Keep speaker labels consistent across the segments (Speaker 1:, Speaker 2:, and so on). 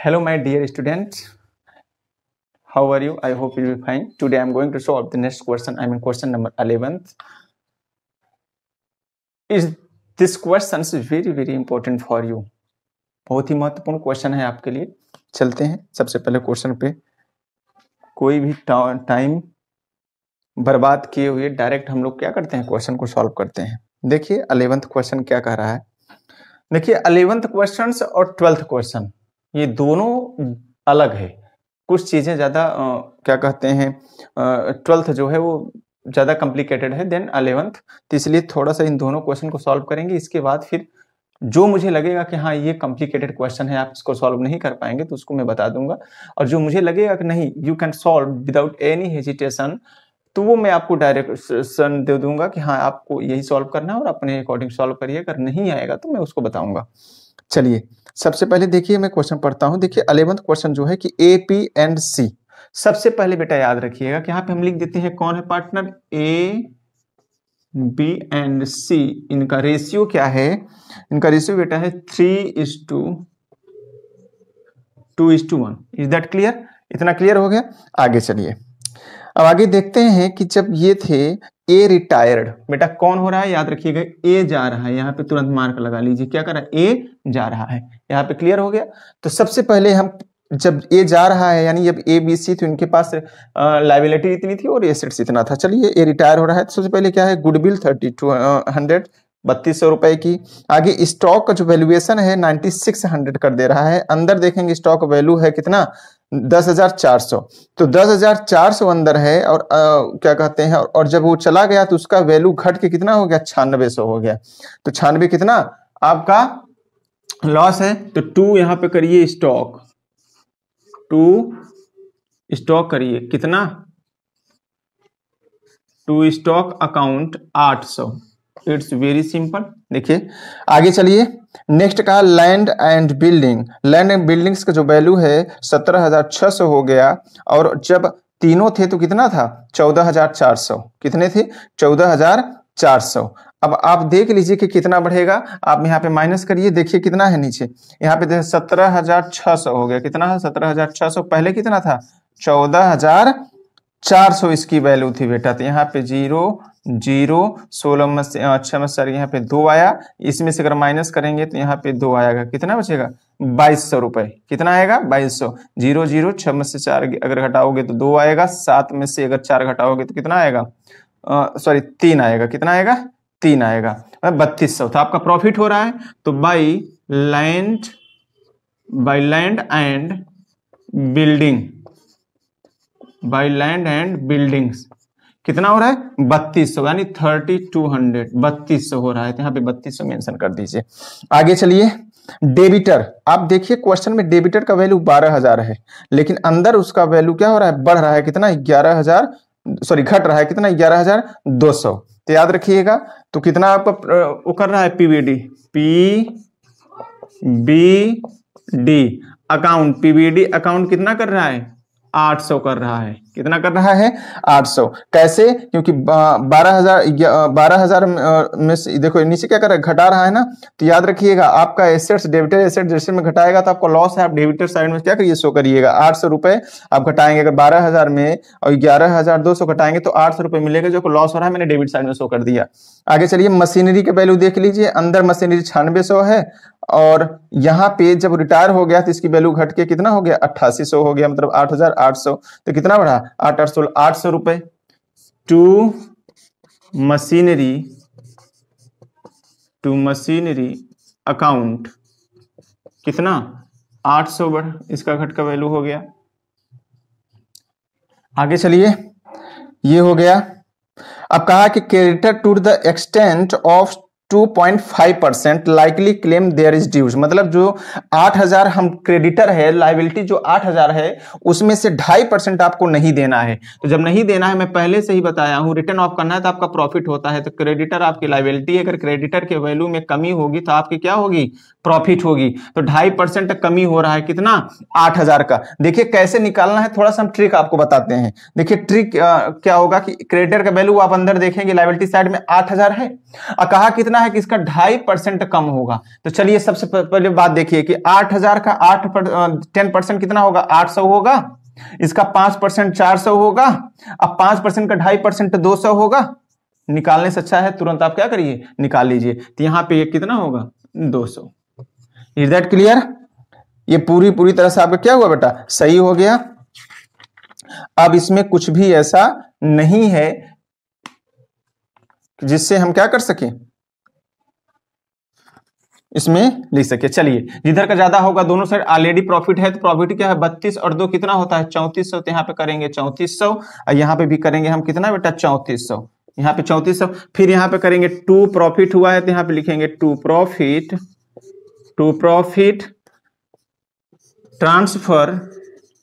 Speaker 1: Hello my dear students, how are you? I hope you will be fine. Today I am going to solve the next question. I mean question number 11th. This question is very important for you. बहुत ही महत्वपूर्ण question है आपके लिए. चलते हैं सबसे पहले question पे. कोई भी टाइम बर्बाद किए हुए डायरेक्ट हम लोग क्या करते हैं, क्वेश्चन को सॉल्व करते हैं. देखिए 11th क्वेश्चन क्या कह रहा है. देखिए 11th क्वेश्चन और 12th क्वेश्चन ये दोनों अलग है. कुछ चीजें ज्यादा क्या कहते हैं 12th जो है वो ज्यादा कॉम्प्लिकेटेड है देन 11th, तो इसलिए थोड़ा सा इन दोनों क्वेश्चन को सॉल्व करेंगे. इसके बाद फिर जो मुझे लगेगा कि हाँ ये कॉम्प्लिकेटेड क्वेश्चन है, आप इसको सॉल्व नहीं कर पाएंगे तो उसको मैं बता दूंगा, और जो मुझे लगेगा कि नहीं you can solve without any hesitation तो वो मैं आपको डायरेक्शन दे दूंगा कि हाँ आपको यही सॉल्व करना है और अपने अकॉर्डिंग सॉल्व करिए. अगर नहीं आएगा तो मैं उसको बताऊंगा. चलिए सबसे पहले देखिए मैं क्वेश्चन पढ़ता हूं. देखिए 11th क्वेश्चन जो है कि ए पी एंड सी. सबसे पहले बेटा याद रखिएगा कि यहाँ पे हम लिख देते हैं कौन है पार्टनर, ए बी एंड सी. इनका रेशियो क्या है, इनका रेशियो बेटा है 3:2:1. Is that clear? इतना क्लियर हो गया. आगे चलिए अब आगे देखते हैं कि जब ये थे ए रिटायर्ड, बेटा कौन हो रहा है याद रखिएगा, ए जा रहा है. यहाँ पे तुरंत मार्क लगा लीजिए, क्या कर रहा है, ए जा रहा है. यहाँ पे क्लियर हो गया. तो सबसे पहले हम जब ए जा रहा है यानी जब ए बी सी तो इनके पास लायबिलिटी इतनी थी और एसेट्स इतना था. चलिए ए रिटायर हो रहा है तो सबसे पहले क्या है, गुडविल 3200 रुपए की. आगे स्टॉक का जो वैल्यूएशन है 9600 कर दे रहा है. अंदर देखेंगे स्टॉक वैल्यू है कितना, 10,400. तो 10,400 अंदर है और क्या कहते हैं, और जब वो चला गया तो उसका वैल्यू घट के कितना हो गया, 9600 हो गया. तो 96 कितना आपका लॉस है. तो 2 यहाँ पे करिए स्टॉक, 2 स्टॉक करिए कितना, 2 stock account 800. It's very simple. देखिए आगे चलिए नेक्स्ट कहा land and building. Land and buildings का जो वैल्यू है 17,600 हो गया, और जब तीनों थे तो कितना था, 14,400. कितने थे, 14,400. अब आप देख लीजिए कि कितना बढ़ेगा. आप यहाँ पे माइनस करिए, देखिए कितना है नीचे, यहाँ पे 17,600 हो गया. कितना है 17,600, पहले कितना था 14,400 इसकी वैल्यू थी बेटा. तो यहाँ पे 0 0 16 में से 6 में सर यहाँ पे 2 आया. इसमें से अगर माइनस करेंगे तो यहाँ पे 2 आएगा. कितना बचेगा, 2200 रुपए. कितना आएगा 2200. 0 0 6 में से 4 अगर घटाओगे तो 2 आएगा. 7 में से अगर 4 घटाओगे तो कितना आएगा, सॉरी 3 आएगा. कितना आएगा, 3 आएगा. 3200. तो आपका प्रॉफिट हो रहा है. तो by land and building, by land and buildings कितना हो रहा है, 3200 यानी 3200. 3200 हो रहा है. तो यहाँ पे 3200 मेंशन कर दीजिए. आगे चलिए डेबिटर. आप देखिए क्वेश्चन में डेबिटर का वैल्यू 12,000 है, लेकिन अंदर उसका वैल्यू क्या हो रहा है, बढ़ रहा है. कितना, 11,000, सॉरी घट रहा है. कितना, 11,200. तो याद रखिएगा. तो कितना आपका वो कर रहा है, PBD, PBD account, PBD account कितना कर रहा है, 800 कर रहा है. कितना कर रहा है, 800. कैसे, क्योंकि 12,000 में से देखो नीचे क्या कर रहा है, घटा रहा है ना. तो याद रखिएगा आपका एसेट्स, डेबिटर एसेट जैसे में घटाएगा तो आपको लॉस है. आप डेबिटर साइड में क्या करिए, शो करिएगा. 800 रुपए आप घटाएंगे. अगर 12,000 में और 11,200 घटाएंगे तो 800 रुपए मिलेगा जो लॉस हो रहा है. मैंने डेबिट साइड में शो कर दिया. आगे चलिए मशीनरी का वैल्यू देख लीजिए. अंदर मशीनरी 9600 है, और यहाँ पे जब रिटायर हो गया तो इसकी वैल्यू घट के कितना हो गया, 8800 हो गया. मतलब 8,800. तो कितना बढ़ा, 800 रुपए. टू मशीनरी अकाउंट कितना, 800 बढ़, इसका घट का वैल्यू हो गया. आगे चलिए ये हो गया. अब कहा कि creditor to the extent of 2.5% likely claim there is dues. मतलब जो 8,000 हम क्रेडिटर है, लाइबिलिटी जो 8,000 है उसमें से 2.5% आपको नहीं देना है. तो जब नहीं देना है, मैं पहले से ही बताया हूं, रिटर्न ऑफ करना है तो आपका प्रॉफिट होता है. तो क्रेडिटर आपकी लाइबिलिटी है. अगर क्रेडिटर के वैल्यू में कमी होगी तो आपकी क्या होगी, प्रॉफिट होगी, तो 2.5% कमी हो रहा है, कितना 8,000 का। देखिए कैसे निकालना है, थोड़ा सा हम ट्रिक आपको बताते हैं। देखिए ट्रिक क्या होगा कि क्रेडिटर का वैल्यू आप अंदर देखेंगे लायबिलिटी साइड में 8,000 है और कहा कितना है कि इसका 2.5% कम होगा। तो चलिए सबसे पहले बात देखिए कि 8,000 का 10% कितना होगा, 800 होगा, इसका 5% 400 होगा, अब 5% का 2.5% 200 होगा। निकालने से अच्छा है तुरंत आप क्या करिए, निकाल लीजिए। तो यहां पे ये कितना होगा, 200। Is that clear? ये पूरी तरह से आपका क्या हुआ बेटा, सही हो गया। अब इसमें कुछ भी ऐसा नहीं है जिससे हम क्या कर सके, इसमें लिख सके। चलिए जिधर का ज्यादा होगा दोनों साइड ऑलरेडी प्रॉफिट है, तो प्रॉफिट क्या है, 32 और 2 कितना होता है, 3400। तो यहाँ पे करेंगे 3400 और यहाँ पे भी करेंगे हम कितना बेटा, 3400। यहाँ पे 3400, फिर यहाँ पे करेंगे 2 प्रॉफिट हुआ है, तो यहाँ पे लिखेंगे 2 profit transfer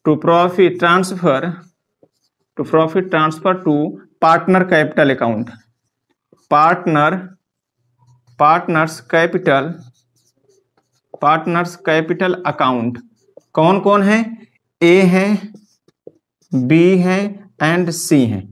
Speaker 1: to partner capital account, partners capital account. कौन कौन है, ए है, बी है एंड सी है।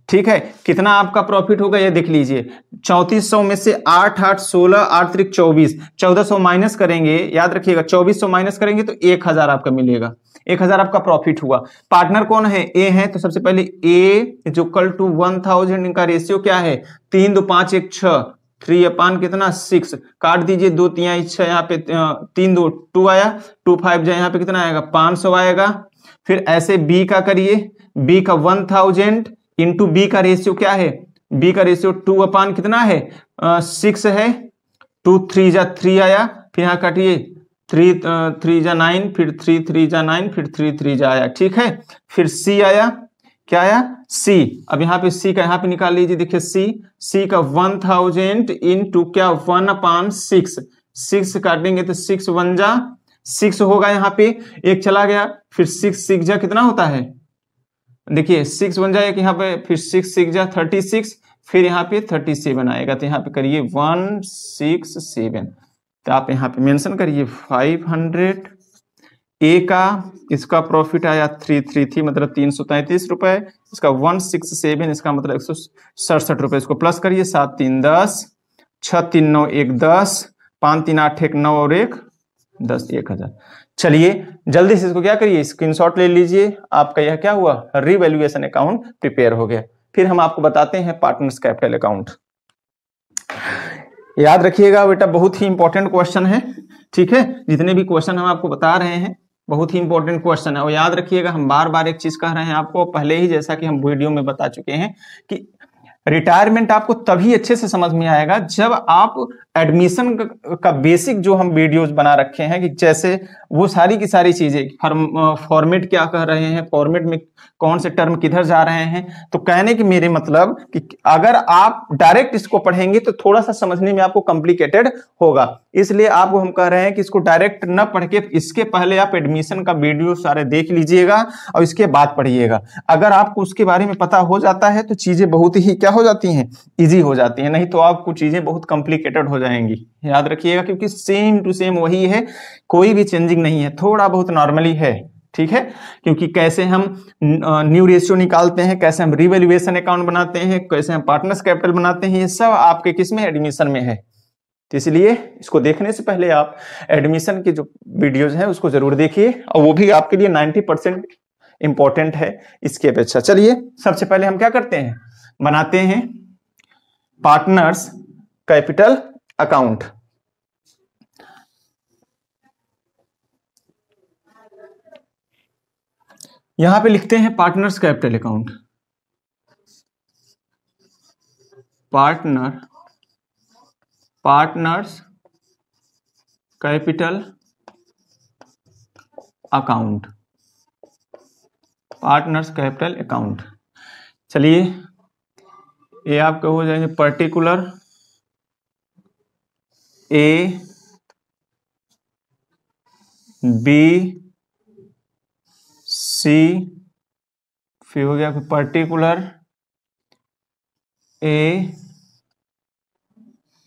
Speaker 1: ठीक है, कितना आपका प्रॉफिट होगा ये देख लीजिए। 3400 में से 8 8 16 8 3 24, 1400 माइनस करेंगे, याद रखिएगा 2400 माइनस करेंगे तो 1000 आपका मिलेगा, 1000 आपका प्रॉफिट हुआ। पार्टनर कौन है, ए है, तो सबसे पहले ए इज इक्वल टू 1000, इनका रेशियो क्या है, 3 2 5 1 6, 3 अपान कितना 6, काट दीजिए 2 3 6, यहाँ पे 3 2 2 आया, 2 5 जाए, यहाँ पे कितना आएगा 500 आएगा। फिर ऐसे बी का करिए, बी का 1000 इंटू बी का रेशियो क्या है, बी का रेशियो 2 अपान कितना है 6 है, 2 3 जा 3 आया, फिर यहाँ काटिए 3 3 जा 9, फिर 3 3 जा 9, फिर 3 3 जा आया। ठीक है, फिर सी आया, क्या आया सी। अब यहाँ पे सी का यहाँ पे निकाल लीजिए, देखिए सी का 1000 इंटू क्या 1 अपान 6, 6 काटेंगे तो 6 1 जा 6 होगा, यहाँ पे एक चला गया, फिर 6 6 जा कितना होता है, देखिए 6 1 जाए यहाँ पे, फिर 6 6 जा 36, फिर यहाँ पे 37 आएगा, तो यहाँ पे करिए 167, तो आप यहाँ पे मेंशन करिए 500। ए का इसका प्रॉफिट आया 333, मतलब 333 रुपए, इसका 167, इसका मतलब 167 रुपए, इसको प्लस करिए, 7 3 10, 6 3 9 1 10, 5 3 8 1 9 और 1 10, 1000। चलिए जल्दी से इसको क्या करिए, स्क्रीनशॉट ले लीजिए, आपका यह क्या हुआ, रिवैल्यूएशन अकाउंट प्रिपेयर हो गया। फिर हम आपको बताते हैं पार्टनर्स कैपिटल अकाउंट। याद रखिएगा बेटा, बहुत ही इंपॉर्टेंट क्वेश्चन है। ठीक है, जितने भी क्वेश्चन हम आपको बता रहे हैं बहुत ही इंपॉर्टेंट क्वेश्चन है, और याद रखिएगा हम बार बार एक चीज कह रहे हैं आपको पहले ही, जैसा कि हम वीडियो में बता चुके हैं कि रिटायरमेंट आपको तभी अच्छे से समझ में आएगा जब आप एडमिशन का बेसिक जो हम वीडियोस बना रखे हैं, कि जैसे वो सारी की सारी चीजें, फॉर्मेट क्या कह रहे हैं, फॉर्मेट में कौन से टर्म किधर जा रहे हैं। तो कहने की मेरे मतलब कि अगर आप डायरेक्ट इसको पढ़ेंगे तो थोड़ा सा समझने में आपको कॉम्प्लिकेटेड होगा, इसलिए आपको हम कह रहे हैं कि इसको डायरेक्ट न पढ़ के इसके पहले आप एडमिशन का वीडियो सारे देख लीजिएगा और इसके बाद पढ़िएगा। अगर आपको उसके बारे में पता हो जाता है तो चीजें बहुत ही क्या हो जाती हैं, इजी हो जाती हैं, नहीं तो आपको चीजें बहुत कॉम्प्लिकेटेड हो जाएंगी। याद रखिएगा, क्योंकि सेम टू सेम वही है, कोई भी चेंजिंग नहीं है, थोड़ा बहुत नॉर्मली है। ठीक है, क्योंकि कैसे हम न्यू रेशियो निकालते हैं, कैसे हम रिवैल्यूएशन अकाउंट बनाते हैं, कैसे हम पार्टनर्स कैपिटल बनाते हैं, ये सब आपके किस में, एडमिशन में है। तो इसलिए इसको देखने से पहले आप एडमिशन की जो वीडियोज हैं उसको जरूर देखिए, और वो भी आपके लिए 90% इंपॉर्टेंट है इसकी अपेक्षा। चलिए सबसे पहले हम क्या करते हैं, बनाते हैं पार्टनर्स कैपिटल अकाउंट। यहां पे लिखते हैं partners capital account, partners capital account, partners capital account. चलिए ये आपके हो जाएंगे पर्टिकुलर ए बी सी, फिर हो गया पर्टिकुलर ए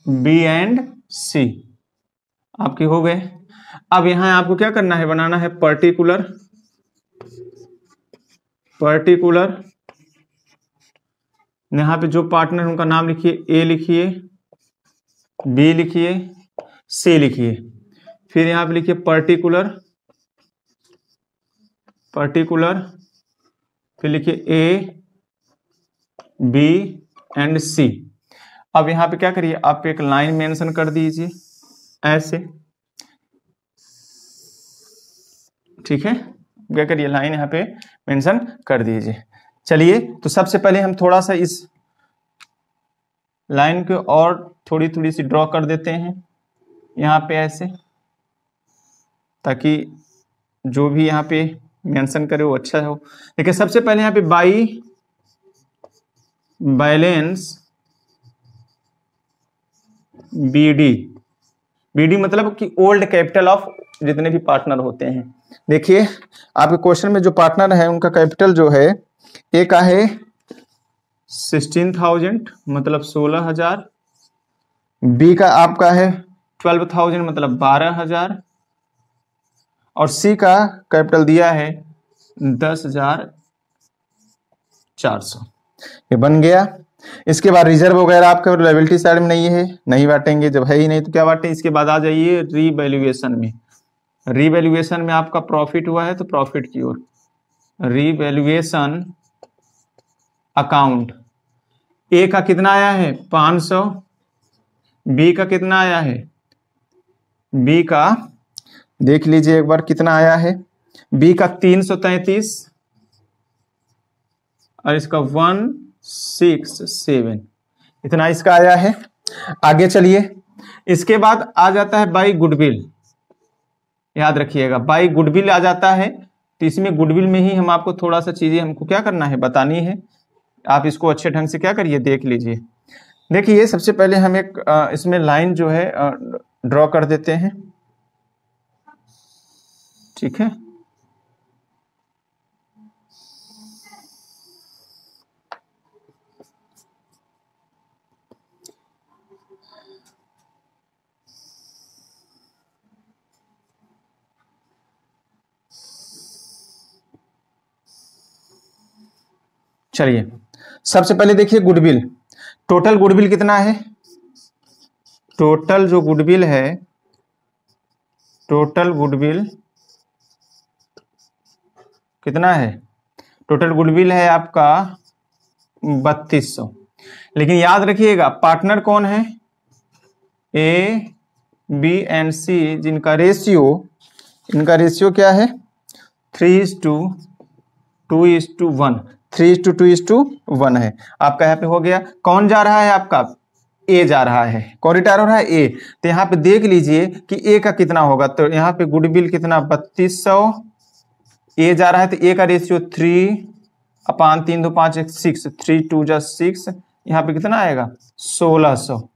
Speaker 1: बी एंड सी, आपके हो गए। अब यहाँ आपको क्या करना है, बनाना है पर्टिकुलर। यहाँ पे जो पार्टनर उनका नाम लिखिए, ए लिखिए, बी लिखिए, सी लिखिए। फिर यहाँ पे लिखिए पर्टिकुलर, फिर लिखिए ए, बी एंड सी। अब यहाँ पे क्या करिए, आप एक लाइन मेंशन कर दीजिए ऐसे, ठीक है। क्या करिए, लाइन यहाँ पे मेंशन कर दीजिए। चलिए, तो सबसे पहले हम थोड़ा सा इस लाइन को और थोड़ी सी ड्रॉ कर देते हैं यहाँ पे ऐसे, ताकि जो भी यहाँ पे मेंशन करे वो अच्छा हो। देखिए, सबसे पहले यहाँ पे बाई बैलेंस बीडी मतलब कि ओल्ड कैपिटल ऑफ जितने भी पार्टनर होते हैं। देखिए, आपके क्वेश्चन में जो पार्टनर है उनका कैपिटल जो है, ए का है 16,000 मतलब 16,000, बी का आपका है 12,000 मतलब 12,000, और सी का कैपिटल दिया है 10,400। ये बन गया। इसके बाद रिजर्व वगैरह आपका लायबिलिटी साइड में नहीं बांटेंगे, जब है ही नहीं तो क्या बांटे। इसके बाद आ जाइए रीवैल्यूएशन में। रीवैल्यूएशन में आपका प्रॉफिट हुआ है तो प्रॉफिट की ओर, रीवैल्यूएशन अकाउंट। ए का कितना आया है 500, बी का कितना आया है, बी का देख लीजिए एक बार कितना आया है, बी का 333 और इसका 167, इतना इसका आया है। आगे चलिए, इसके बाद आ जाता है बाई गुडविल। याद रखिएगा, बाई गुडविल आ जाता है। तो इसमें गुडविल में ही हम आपको थोड़ा सा चीजें हमको क्या करना है, बतानी है। आप इसको अच्छे ढंग से क्या करिए, देख लीजिए। देखिए, सबसे पहले हम एक इसमें लाइन जो है ड्रॉ कर देते हैं, ठीक है। चलिए, सबसे पहले देखिए गुडविल, टोटल गुडविल कितना है, टोटल जो गुडविल है, टोटल गुडविल कितना है, टोटल गुडविल है आपका 3200। लेकिन याद रखिएगा पार्टनर कौन है, ए, बी एंड सी, जिनका रेशियो, इनका रेशियो क्या है 3:2:1, 3:2:1 है। आपका यहाँ पे हो गया। कौन जा रहा है आपका, ए जा रहा है। कौन रिटायर हो रहा है, ए। तो यहाँ पे देख लीजिए कि ए का कितना होगा। तो यहाँ पे गुडविल कितना 3200, ए जा रहा है तो ए का रेशियो 3/3 2 5 6, 3 2 6, यहाँ पे कितना आएगा 1600।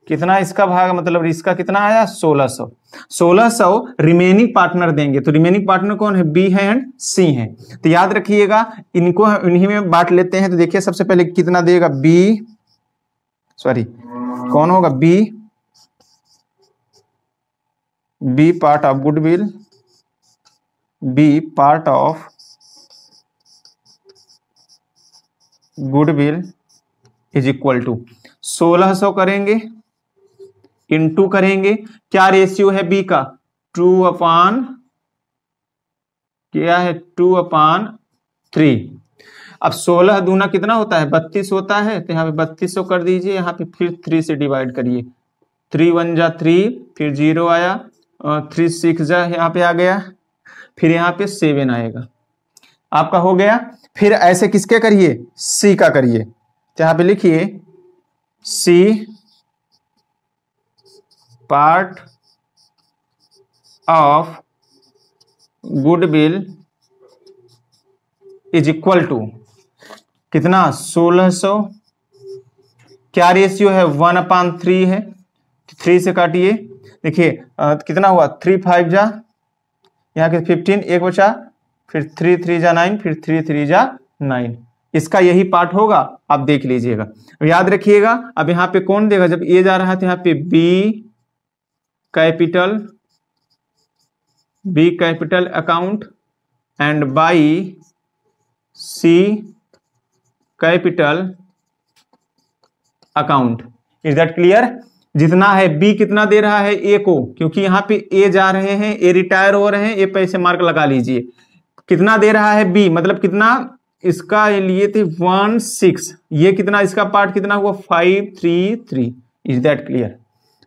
Speaker 1: कितना इसका भाग, मतलब इसका कितना आया 1600। 1600 रिमेनिंग पार्टनर देंगे। तो रिमेनिंग पार्टनर कौन है, बी है एंड सी है। तो याद रखिएगा इनको इन्हीं में बांट लेते हैं। तो देखिए सबसे पहले कितना देगा, कौन होगा, B part of goodwill, B part of goodwill is equal to 1600 करेंगे, इनटू करेंगे, क्या रेशियो है बी का 2/, क्या है 2/3। अब 16 दूना कितना होता है 32 होता है। तो यहाँ पे 3200 कर दीजिए, यहाँ पे फिर 3 से डिवाइड करिए, 3 1 जा 3, फिर 0 आया, 3 6 जा यहाँ पे आ गया, फिर यहाँ पे 7 आएगा, आपका हो गया। फिर ऐसे किसके करिए, सी का करिए। तो यहाँ पे लिखिए C part of goodwill is equal to कितना 1600, क्या रेशियो है 1/3 है, 3 से काटिए। देखिए कितना हुआ 3 5 जा, यहाँ के 15, एक बचा, फिर 3 3 जा 9, फिर 3 3 जा 9। इसका यही पार्ट होगा, आप देख लीजिएगा। याद रखिएगा अब यहाँ पे कौन देगा, जब ए जा रहा है तो यहाँ पे B capital, B capital account and by C capital account. Is that clear? जितना है B कितना दे रहा है A को, क्योंकि यहाँ पे A जा रहे हैं, A रिटायर हो रहे हैं, A पैसे मार्क लगा लीजिए। कितना दे रहा है B, मतलब कितना इसका लिए थे 16, ये कितना इसका पार्ट कितना हुआ 533। Is that clear?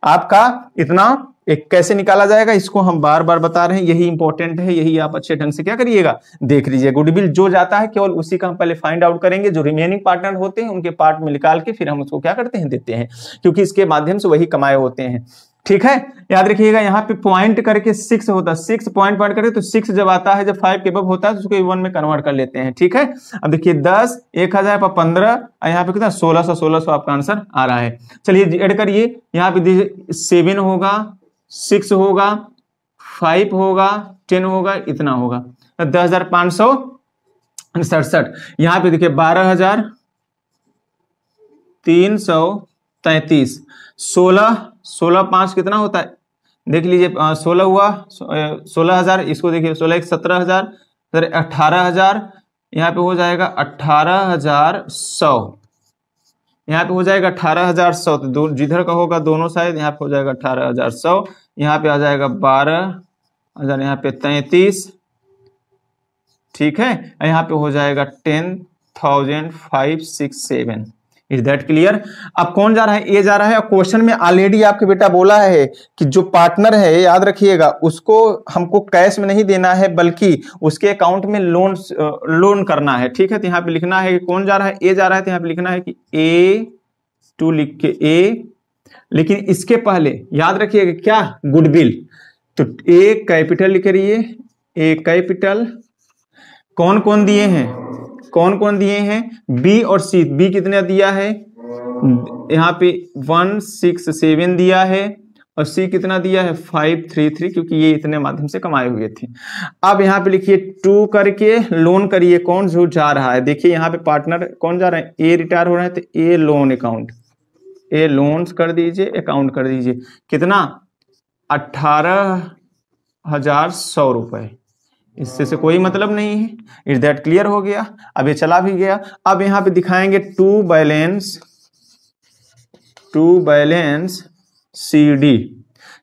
Speaker 1: आपका इतना एक कैसे निकाला जाएगा इसको हम बार बार बता रहे हैं, यही इंपॉर्टेंट है, यही आप अच्छे ढंग से क्या करिएगा देख लीजिए। गुडविल जो जाता है केवल उसी का हम पहले फाइंड आउट करेंगे, जो रिमेनिंग पार्टनर होते हैं उनके पार्ट में निकाल के फिर हम उसको क्या करते हैं देते हैं, क्योंकि इसके माध्यम से वही कमाए होते हैं। ठीक है, याद रखिएगा यहाँ पे पॉइंट करके 6 होता है, 6 पॉइंट करके, तो 6 जब आता है, जब 5 के अबव होता है तो उसको 1 में कन्वर्ट कर लेते हैं। ठीक है, अब देखिए 10, 1000 पर 15, यहाँ पे कितना 1600 आपका आंसर आ रहा है। चलिए ऐड करिए, यहाँ पे दीजिए 7 होगा, 6 होगा, 5 होगा, 10 होगा, इतना होगा 10,567। यहाँ पे देखिए 12,333, 16 5 कितना होता है देख लीजिए, 16 हुआ 16,000, इसको देखिए 16 1 17,000, 18,000, यहाँ पे हो जाएगा 18,100, यहाँ पे हो जाएगा 18,100, तो जिधर का होगा दोनों साइड, यहाँ पे हो जाएगा 18,100, यहाँ पे आ जाएगा 12,000, यहाँ पे 33, ठीक है, यहाँ पे हो जाएगा 10,567। Is that clear? अब कौन जा रहा है? ए जा रहा है, और क्वेश्चन में ऑलरेडी आपके बेटा बोला है कि जो पार्टनर है, याद रखिएगा, उसको हमको कैश में नहीं देना है, बल्कि उसके अकाउंट में लोन करना है। ठीक है, तो यहाँ पे लिखना है कि कौन जा रहा है? ए जा रहा है, तो यहाँ पे लिखना है कि A2 लिख के A, लेकिन इसके पहले याद रखिएगा क्या, गुडविल, तो ए कैपिटल लिख रही है, ए कैपिटल कौन कौन दिए हैं, कौन कौन दिए हैं? बी और सी। बी कितना दिया है? यहाँ पे 167 दिया है, और सी कितना दिया है? 533, क्योंकि ये इतने माध्यम से कमाए हुए थे। अब यहाँ पे लिखिए 2 करके लोन करिए, कौन जो जा रहा है, देखिए यहाँ पे पार्टनर कौन जा रहा है? ए रिटायर हो रहा है, तो ए लोन अकाउंट, ए लोन्स कर दीजिए, अकाउंट कर दीजिए, कितना 18,100 रुपए। इससे से कोई मतलब नहीं है। Is that clear? हो गया। अब ये चला भी गया। अब यहाँ पे दिखाएंगे टू बैलेंस CD,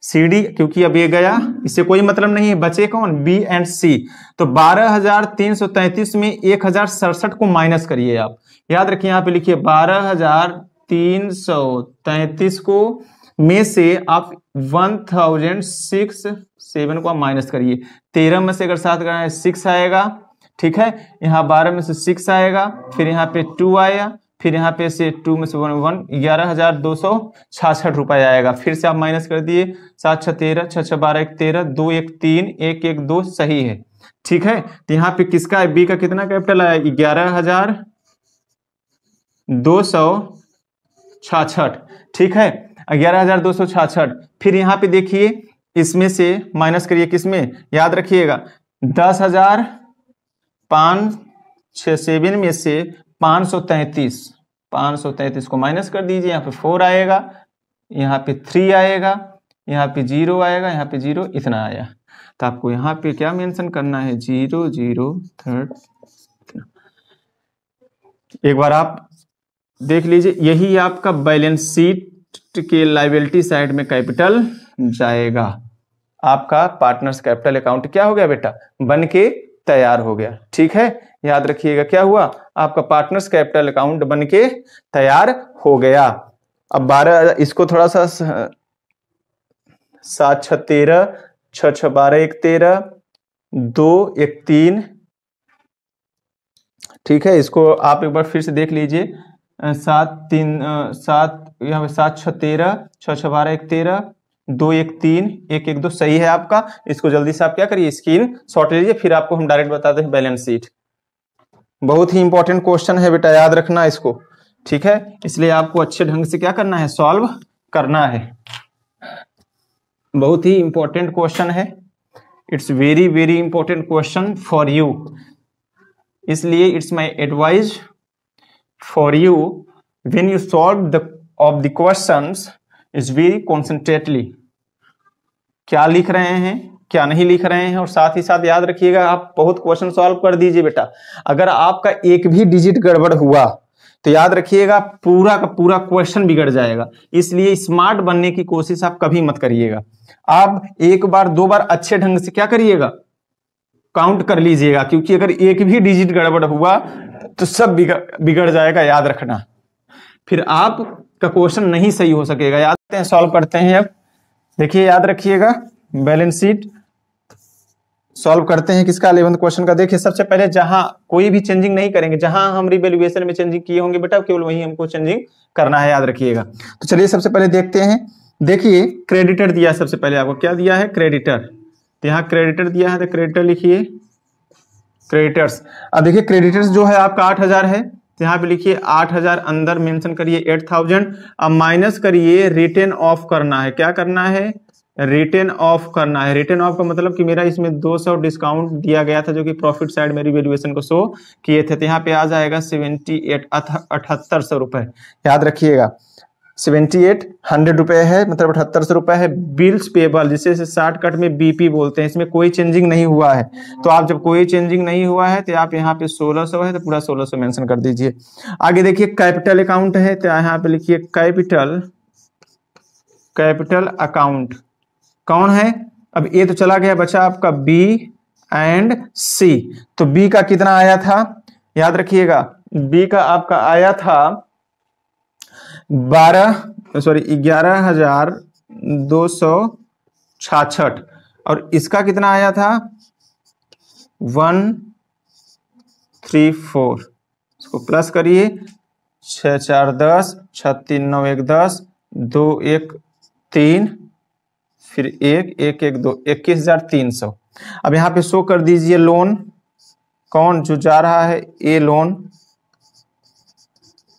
Speaker 1: CD क्योंकि अब ये गया, इससे कोई मतलब नहीं है, बचे कौन? B and C। तो 12,333 में 1,067 को माइनस करिए आप, याद रखिए यहाँ पे लिखिए 12,333 को में से आप 1,067 को आप माइनस करिए, 13 में से अगर 7 करना है 6 आएगा, ठीक है, यहाँ 12 में से 6 आएगा, फिर यहाँ पे 2 आया, फिर यहाँ पे से 2 में से 1 11,266 रुपए आएगा। फिर से आप माइनस कर दिए, 7 6 13, 6 6 12 1 13, 2 1 3, 1 1 2, सही है। ठीक है, तो यहाँ पे किसका है? बी का कितना कैपिटल आया? 11,266, ठीक है, 11,266। फिर यहाँ पे देखिए इसमें से माइनस करिए, किसमें? याद रखिएगा 10,567 में से 533 को माइनस कर दीजिए, यहाँ पे 4 आएगा, यहाँ पे 3 आएगा, यहाँ पे 0 आएगा, यहाँ पे 0, इतना आया। तो आपको यहाँ पे क्या मेंशन करना है? 0 0 3। एक बार आप देख लीजिए, यही आपका बैलेंस शीट के लायबिलिटी साइड में कैपिटल जाएगा। आपका पार्टनर्स कैपिटल अकाउंट क्या हो गया बेटा? बन के तैयार हो गया। ठीक है, याद रखिएगा क्या हुआ? आपका पार्टनर्स कैपिटल अकाउंट बन के तैयार हो गया। अब 12, इसको थोड़ा सा 7 6 13, 6 6 12 1 13, 2 1 3, ठीक है, इसको आप एक बार फिर से देख लीजिए, 7 3 7, यहाँ पे 7 6 13, 6 6 12 1 13, 2 1 3, 1 1 2, सही है आपका। इसको जल्दी से आप क्या करिए? स्क्रीन शॉट लीजिए, फिर आपको हम डायरेक्ट बताते हैं बैलेंस शीट। बहुत ही इंपॉर्टेंट क्वेश्चन है बेटा, याद रखना इसको, ठीक है, इसलिए आपको अच्छे ढंग से क्या करना है? सॉल्व करना है। बहुत ही इंपॉर्टेंट क्वेश्चन है, it's very very important question for you, इसलिए it's my advice for you, when you solve the of the questions is very concentratedly, क्या लिख रहे हैं, क्या नहीं लिख रहे हैं, और साथ ही साथ याद रखिएगा आप बहुत क्वेश्चन सॉल्व कर दीजिए बेटा। अगर आपका एक भी डिजिट गड़बड़ हुआ तो याद रखिएगा पूरा का पूरा क्वेश्चन बिगड़ जाएगा। इसलिए स्मार्ट बनने की कोशिश आप कभी मत करिएगा। आप एक बार दो बार अच्छे ढंग से क्या करिएगा, काउंट कर लीजिएगा, क्योंकि अगर एक भी डिजिट गड़बड़ हुआ तो सब बिगड़ जाएगा, याद रखना। फिर आपका क्वेश्चन नहीं सही हो सकेगा। याद हैं, सॉल्व करते हैं। अब देखिए याद रखिएगा, बैलेंस शीट सॉल्व करते हैं किसका, 11th क्वेश्चन का। देखिए सबसे पहले जहां कोई भी चेंजिंग नहीं करेंगे, जहां हम रिवैल्यूएशन में चेंजिंग किए होंगे बेटा केवल वहीं हमको चेंजिंग करना है, याद रखिएगा। तो चलिए सबसे पहले देखते हैं। देखिए क्रेडिटर दिया है, सबसे पहले आपको क्या दिया है, क्रेडिटर। तो यहाँ क्रेडिटर दिया है तो क्रेडिटर लिखिए, क्रेडिटर्स। अब देखिए क्रेडिटर्स जो है आपका 8000 है, तो यहाँ पे लिखिए 8000, अंदर मेंशन करिए 8000। अब माइनस करिए, रिटेन ऑफ करना है। क्या करना है, रिटेन ऑफ करना है। रिटेन ऑफ का मतलब कि मेरा इसमें 200 डिस्काउंट दिया गया था जो कि प्रॉफिट साइड में रिवैल्यूएशन को शो किए थे, तो यहाँ पे आ जाएगा 78 रुपए। याद रखिएगा 100 रुपए है, मतलब 7800 रुपए है। बिल्स पेबल जिसे शॉर्टकट में बीपी बोलते हैं, इसमें कोई चेंजिंग नहीं हुआ है। तो आप जब कोई चेंजिंग नहीं हुआ है तो आप यहाँ पे 1600 है तो पूरा 1600 मेंशन कर दीजिए। आगे देखिए कैपिटल अकाउंट है, तो यहाँ पे लिखिए कैपिटल अकाउंट कौन है। अब ए तो चला गया, बचा आपका बी एंड सी। तो बी का कितना आया था, याद रखिएगा बी का आपका आया था 11,266, और इसका कितना आया था 134। इसको प्लस करिए, 6 4 10, 6 3 9 1 10, 2 1 3, फिर 1 1 1 2, 21,300। अब यहाँ पे शो कर दीजिए लोन कौन जो जा रहा है, ए लोन।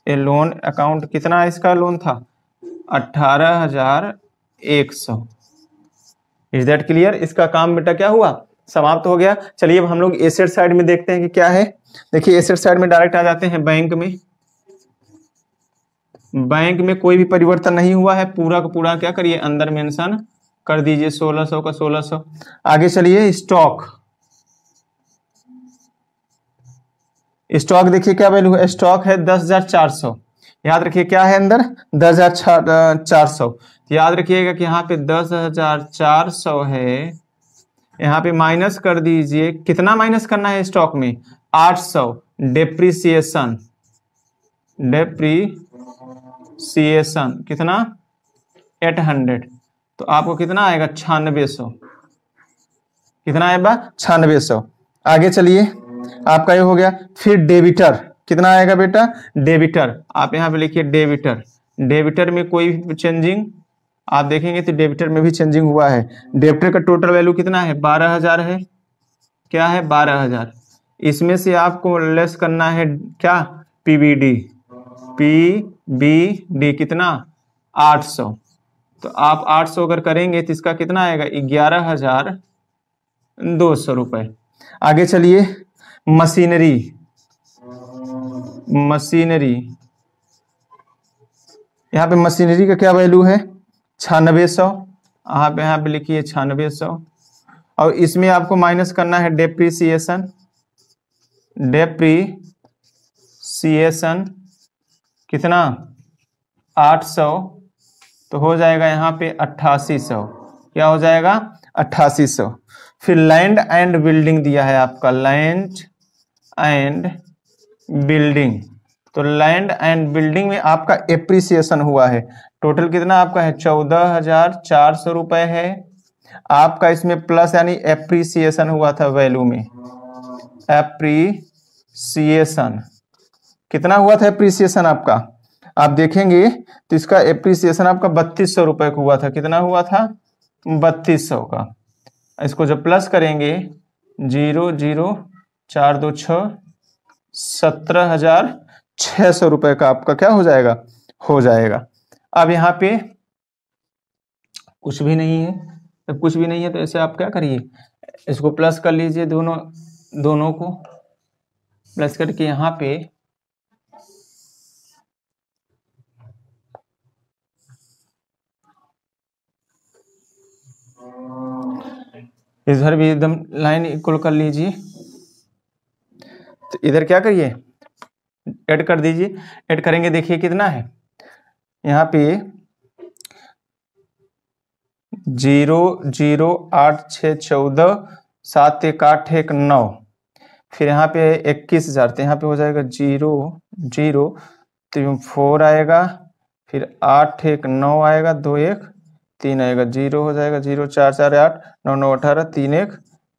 Speaker 1: ए लोन अकाउंट कितना इसका लोन था 18,100। Is that clear. इसका काम बेटा क्या हुआ, समाप्त हो गया। चलिए अब हम लोग एसेट साइड में देखते हैं कि क्या है। देखिए एसेट साइड में डायरेक्ट आ जाते हैं बैंक में। बैंक में कोई भी परिवर्तन नहीं हुआ है, पूरा का पूरा क्या करिए अंदर मेंशन कर दीजिए 1600 का 1600। आगे चलिए स्टॉक। स्टॉक देखिए क्या वैल्यू है, स्टॉक है 10,400। याद रखिए क्या है अंदर 10,400। याद रखिएगा कि यहाँ पे 10,400 है, यहाँ पे माइनस कर दीजिए। कितना माइनस करना है स्टॉक में 800। डेप्रीसिएशन कितना 800, तो आपको कितना आएगा 9600। कितना आएगा 9600। आगे चलिए आपका ये हो गया। फिर डेबिटर कितना आएगा बेटा, डेबिटर आप यहाँ पे लिखिए डेबिटर। डेबिटर में कोई भी चेंजिंग आप देखेंगे तो डेबिटर में भी चेंजिंग हुआ है। डेबिटर का टोटल वैल्यू कितना है 12,000 है। क्या है 12,000। इसमें से आपको लेस करना है क्या पीबीडी। पीबीडी कितना 800। तो आप 800 अगर करेंगे तो इसका कितना आएगा 11,200 रुपए। आगे चलिए मशीनरी। यहाँ पे मशीनरी का क्या वैल्यू है 9600। आप यहाँ पे लिखिए 9600, और इसमें आपको माइनस करना है डेप्रीसिएशन कितना 800, तो हो जाएगा यहाँ पे 8800। क्या हो जाएगा 8800। फिर लैंड एंड बिल्डिंग दिया है आपका, लैंड एंड बिल्डिंग। तो लैंड एंड बिल्डिंग में आपका एप्रिसिएशन हुआ है। टोटल कितना आपका है 14,400 रुपए है आपका। इसमें प्लस यानी एप्रिसिएशन हुआ था वैल्यू में। एप्रिसिएशन कितना हुआ था एप्रिसिएशन आपका, आप देखेंगे तो इसका एप्रिसिएशन आपका 3200 रुपए का हुआ था। कितना हुआ था 3200 का। इसको जब प्लस करेंगे 0 0 4 2 6, 17,600 रुपए का आपका क्या हो जाएगा। अब यहाँ पे कुछ भी नहीं है, जब कुछ भी नहीं है तो ऐसे आप क्या करिए इसको प्लस कर लीजिए, दोनों को प्लस करके यहाँ पे इधर भी एकदम लाइन इक्वल कर लीजिए। तो इधर क्या करिए, ऐड कर दीजिए। ऐड करेंगे, देखिए कितना है यहाँ पे 0 0 8 6 14 7 1 8 1 9, फिर यहाँ पे 21,000, तो यहाँ पे हो जाएगा 0 0 तो 4 आएगा, फिर 8 1 9 आएगा, 2 1 3 आएगा, 0 हो जाएगा, 0 4 4 8 9 9 18 3 1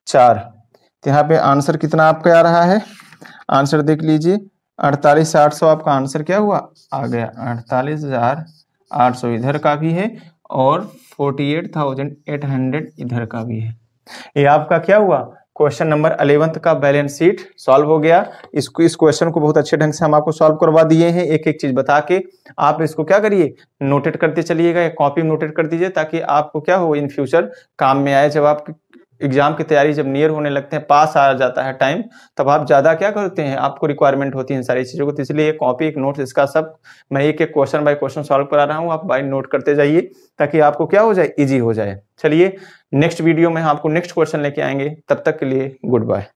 Speaker 1: 4। तो यहाँ पे आंसर कितना आपका आ रहा है, आंसर देख लीजिए 48,800 आपका आंसर क्या हुआ, आ गया। 48,800 इधर का भी है और 48,800 इधर का भी है। ये आपका क्या हुआ, क्वेश्चन नंबर 11 का बैलेंस शीट सॉल्व हो गया। इस क्वेश्चन को बहुत अच्छे ढंग से हम आपको सॉल्व करवा दिए हैं, एक एक चीज बता के। आप इसको क्या करिए, नोटेट करते चलिएगा, एक कॉपी में नोटेट कर दीजिए, ताकि आपको क्या हो इन फ्यूचर काम में आए। जब आप एग्जाम की तैयारी जब नियर होने लगते हैं, पास आ जाता है टाइम, तब आप ज्यादा क्या करते हैं, आपको रिक्वायरमेंट होती है इन सारी चीजों को। तो इसलिए एक कॉपी, एक नोट्स, इसका सब मैं एक एक क्वेश्चन बाय क्वेश्चन सॉल्व करा रहा हूँ, आप बाय नोट करते जाइए, ताकि आपको क्या हो जाए, इजी हो जाए। चलिए नेक्स्ट वीडियो में आपको नेक्स्ट क्वेश्चन लेके आएंगे, तब तक के लिए गुड बाय।